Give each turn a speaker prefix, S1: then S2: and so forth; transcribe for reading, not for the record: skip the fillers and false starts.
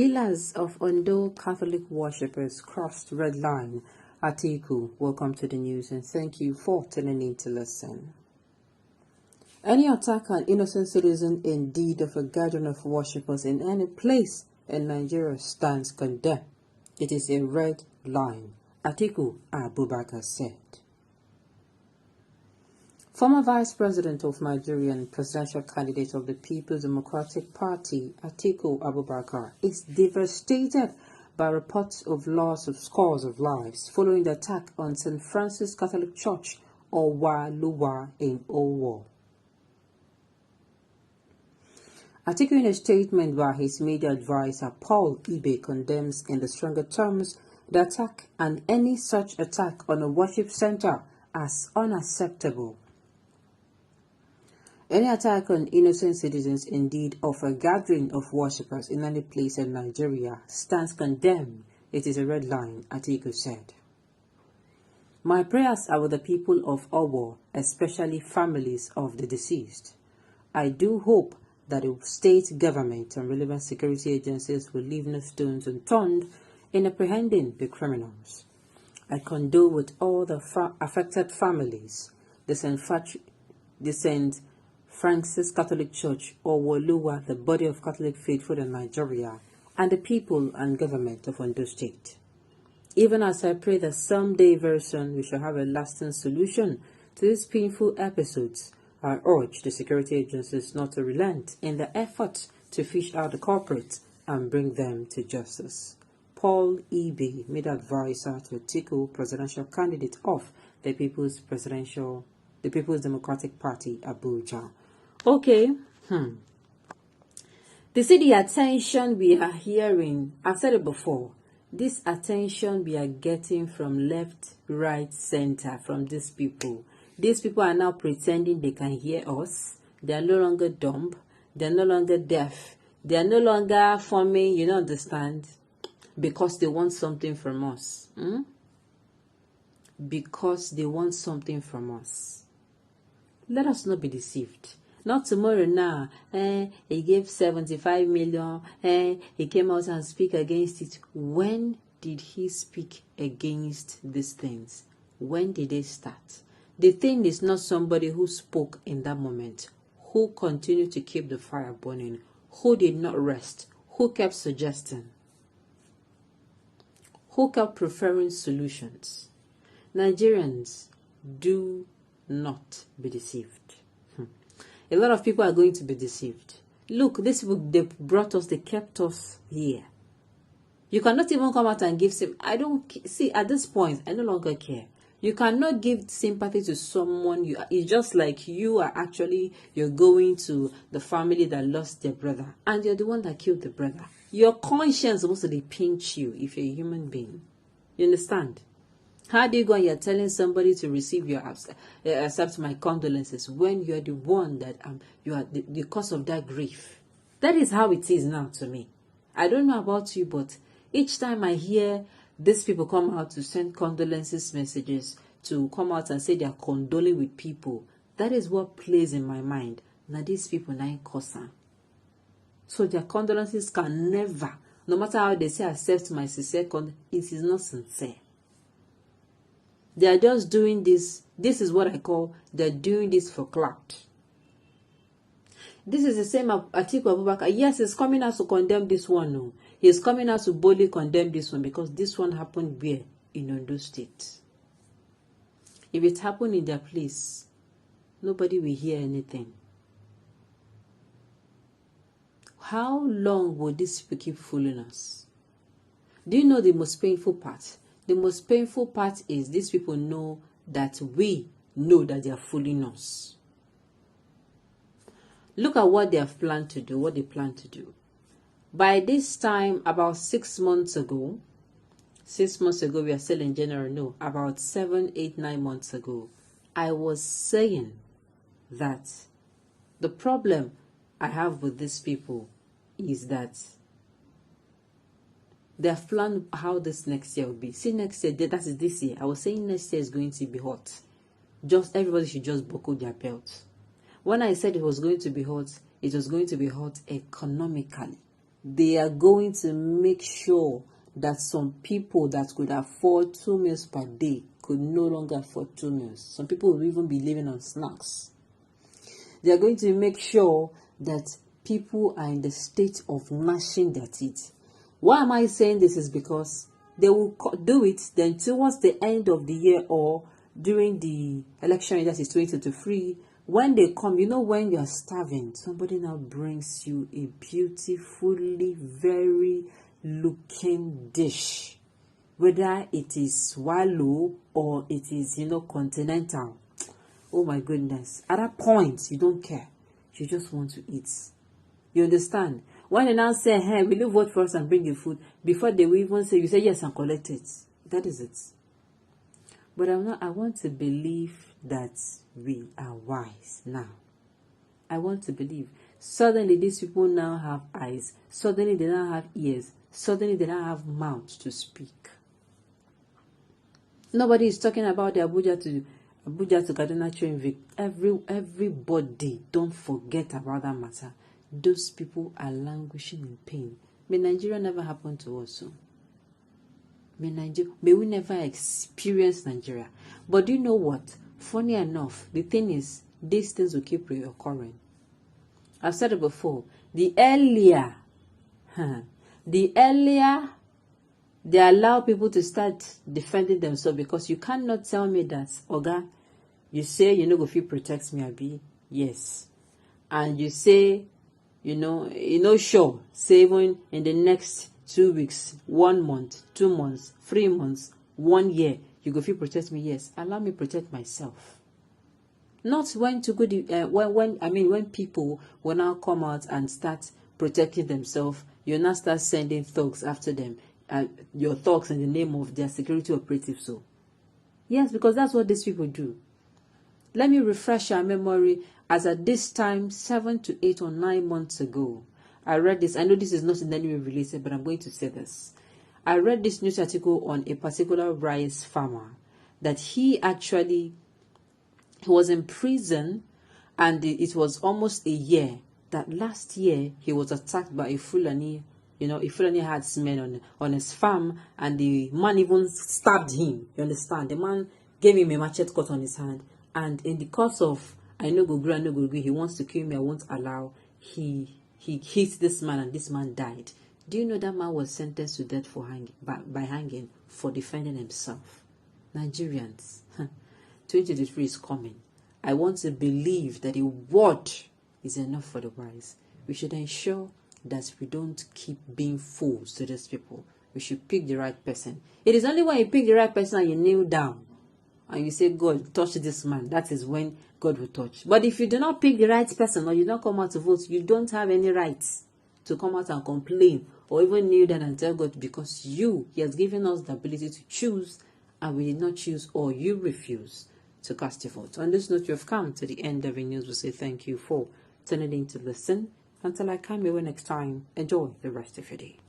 S1: Killers of Ondo Catholic worshippers crossed red line. Atiku, welcome to the news and thank you for tuning in to listen. Any attack on innocent citizen in deed of a gathering of worshippers in any place in Nigeria stands condemned. It is a red line, Atiku Abubakar said. Former Vice President of Nigeria and presidential candidate of the People's Democratic Party, Atiku Abubakar, is devastated by reports of loss of scores of lives following the attack on St. Francis Catholic Church, Owa in Owo. Atiku, in a statement by his media advisor Paul Ibe, condemns in the stronger terms the attack and any such attack on a worship center as unacceptable. Any attack on innocent citizens, indeed of a gathering of worshippers in any place in Nigeria, stands condemned. It is a red line, Atiku said. My prayers are with the people of Owo, especially families of the deceased. I do hope that the state government and relevant security agencies will leave no stones unturned in apprehending the criminals. I condole with all the affected families, the St. Francis Catholic Church, Owo, the body of Catholic faithful in Nigeria, and the people and government of Ondo State. Even as I pray that someday very soon we shall have a lasting solution to these painful episodes, I urge the security agencies not to relent in their effort to fish out the culprits and bring them to justice. Paul Ibe, made advisor to Atiku, presidential candidate of the People's Democratic Party, Abuja. Okay, They see the attention we are hearing. I've said it before. This attention we are getting from left, right, center from these people. These people are now pretending they can hear us. They are no longer dumb. They are no longer deaf. They are no longer forming, you don't understand, because they want something from us. Because they want something from us. Let us not be deceived. Not tomorrow now. He gave 75 million. He came out and speak against it. When did he speak against these things? When did they start? The thing is not somebody who spoke in that moment, who continued to keep the fire burning, who did not rest, who kept suggesting, who kept preferring solutions. Nigerians, do not be deceived. A lot of people are going to be deceived. Look, these people, they brought us, they kept us here. You cannot even come out and give I don't see at this point, I no longer care. You cannot give sympathy to someone. It's just like you're going to the family that lost their brother, and you're the one that killed the brother. Your conscience is supposed to pinch you if you're a human being. You understand? How do you go and you're telling somebody to receive your accept my condolences when you're the one that you are the cause of that grief? That is how it is now to me. I don't know about you, but each time I hear these people come out to send condolences messages, to come out and say they are condoling with people, that is what plays in my mind. Now these people are not cousin. So their condolences can never, no matter how they say accept my sincere it is not sincere. They are just doing this. This is what I call, they're doing this for clout. This is the same Atiku Abubakar. Yes, he's coming out to condemn this one. No. He's coming out to boldly condemn this one because this one happened where? In Ondo State. If it happened in their place, nobody will hear anything. How long will these people keep fooling us? Do you know the most painful part? The most painful part is these people know that we know that they are fooling us. Look at what they have planned to do, what they plan to do. By this time, about 6 months ago, we are still in January, no, about 7, 8, 9 months ago, I was saying that the problem I have with these people is that they have planned how this next year will be. See, next year, that is this year. I was saying next year is going to be hot. Just everybody should just buckle their belt. When I said it was going to be hot, it was going to be hot economically. they are going to make sure that some people that could afford 2 meals per day could no longer afford 2 meals. Some people will even be living on snacks. They are going to make sure that people are in the state of gnashing their teeth. Why am I saying this? Is because they will do it, then towards the end of the year or during the election, that is 2023, when they come, you know, when you're starving, somebody now brings you a beautifully very looking dish, whether it is swallow or it is, you know, continental. Oh my goodness. At that point, you don't care. You just want to eat. You understand? When they now say, hey, will you vote for us and bring the food? Before they will even say, you say yes and collect it. That is it. But I want to believe that we are wise now. I want to believe. Suddenly, these people now have eyes. Suddenly, they now have ears. Suddenly, they now have mouths to speak. Nobody is talking about the Abuja to Kaduna train. Everybody, don't forget about that matter. Those people are languishing in pain. May Nigeria never happen to us. So. May we never experience Nigeria. But do you know what? Funny enough, the thing is, these things will keep reoccurring. I've said it before. The earlier they allow people to start defending themselves, because you cannot tell me that, Oga, you say you know go fit protect me, Abi. Yes. And you say, sure, say even in the next 2 weeks, 1 month, 2 months, 3 months, 1 year, you go fit protect me. Yes. Allow me protect myself. Not when to go when people will now come out and start protecting themselves, you now start sending thugs after them. Your thugs in the name of their security operatives. So yes, because that's what these people do. Let me refresh our memory. As at this time, 7 to 8 or 9 months ago, I read this. I know this is not in any way related, but I'm going to say this. I read this news article on a particular rice farmer that he was in prison, and it was almost a year. That last year he was attacked by a Fulani. A Fulani herdsman on his farm, and the man even stabbed him. You understand? The man gave him a machete cut on his hand, and in the course of I no go gree, he wants to kill me, I won't allow. He hit this man, and this man died. Do you know that man was sentenced to death by hanging for defending himself? Nigerians, 2023 is coming. I want to believe that a word is enough for the wise. We should ensure that we don't keep being fools to these people. We should pick the right person. It is only when you pick the right person and you kneel down and you say, God, touch this man, that is when God will touch. But if you do not pick the right person, or you don't come out to vote, you don't have any rights to come out and complain or even kneel down and tell God, because He has given us the ability to choose, and we did not choose, or you refuse to cast your vote. On this note, you have come to the end of the news. We say thank you for tuning in to listen. Until I come your way next time, enjoy the rest of your day.